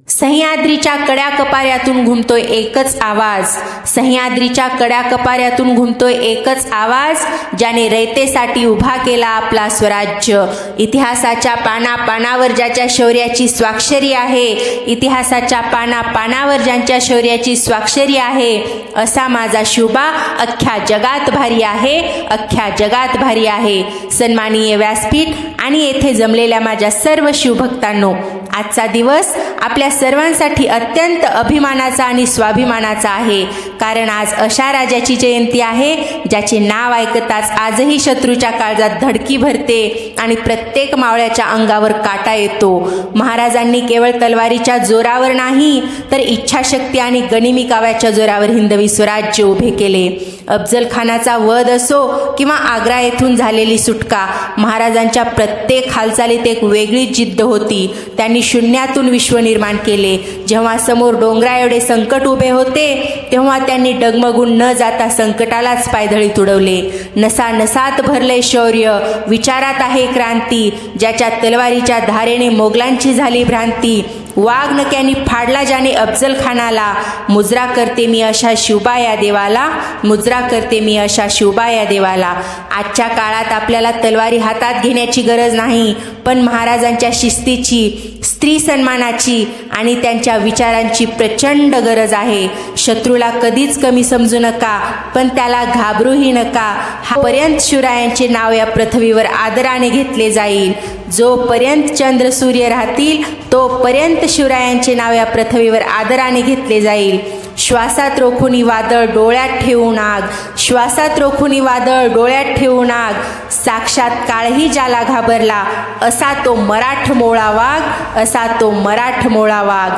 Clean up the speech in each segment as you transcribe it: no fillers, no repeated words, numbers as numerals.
सह्याद्रीच्या कड्या कपाऱ्यातून घुमतोय एकच आवाज, सह्याद्रीच्या कड्या कपाऱ्यातून घुमतोय एकच आवाज, ज्याने रयतेसाठी उभा केला आपला स्वराज्य। इतिहासाच्या पानापानावर ज्याच्या शौर्याची स्वाक्षरी आहे, इतिहासाच्या पानापानावर ज्यांच्या शौर्याची स्वाक्षरी आहे, असा माझा शिवबा अख्ख्या जगात भारी आहे, अख्ख्या जगात भारी आहे। सन्माननीय व्यासपीठ आणि येथे जमलेल्या माझ्या सर्व शिवभक्तांनो, आजचा दिवस आपल्या सर्वांसाठी अत्यंत अभिमानाचा आणि स्वाभिमानाचा आहे, कारण आज अशा राजाची जयंती आहे ज्याचे नाव ऐकताच आजही शत्रूच्या काळजात धडकी भरते आणि प्रत्येक मावळ्याच्या अंगावर काटा येतो। महाराजांनी केवळ तलवारीच्या जोरावर नाही तर इच्छाशक्ती आणि गनिमी काव्याच्या जोरावर हिंदवी स्वराज्य उभे केले। अफजल खानाचा वध असो किंवा आग्रा येथून झालेली सुटका, महाराजांच्या प्रत्येक हालचालीत एक वेगळीच जिद्द होती। त्यांनी शून्यातून विश्व निर्माण केले। जेव्हा समोर डोंगरा एवढे संकट उभे होते तेव्हा त्यांनी डगमगून न जाता संकटालाच पायधळी तुडवले। नसा नसात भरले शौर्य, विचारात आहे क्रांती, ज्याच्या तलवारीच्या धारेने मोगलांची झाली भ्रांती। वाघ नक्यानी फाडला ज्याने अफजल खानाला, मुजरा करते मी अशा शिवबा या देवाला, मुजरा करते मी अशा शिवबा या देवाला। आजच्या काळात आपल्याला तलवारी हातात घेण्याची गरज नाही, पण महाराजांच्या शिस्तीची, स्त्री सन्मानाची आणि त्यांच्या विचारांची प्रचंड गरज आहे। शत्रूला कधीच कमी समजू नका, पण त्याला घाबरूही नका। पर्यंत शिवरायांचे नाव या पृथ्वीवर आदराने घेतले जाईल। जोपर्यंत चंद्र सूर्य राहतील तोपर्यंत शिवरायांचे नाव या पृथ्वीवर आदराने घेतले जाईल। श्वासात रोखुनी वादळ डोळ्यात ठेवून आग, श्वासात रोखुनी वादळ डोळ्यात ठेवून आग, साक्षात काळही ज्याला घाबरला, असा तो मराठमोळा वाघ, असा तो मराठमोळा वाघ।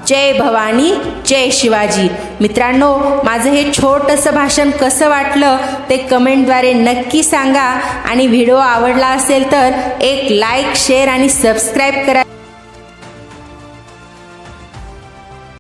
जय भवानी, जय शिवाजी। मित्रांनो, माझं हे छोटंसं भाषण कसं वाटलं ते कमेंटद्वारे नक्की सांगा आणि व्हिडिओ आवडला असेल तर एक लाईक, शेअर आणि सबस्क्राईब करा।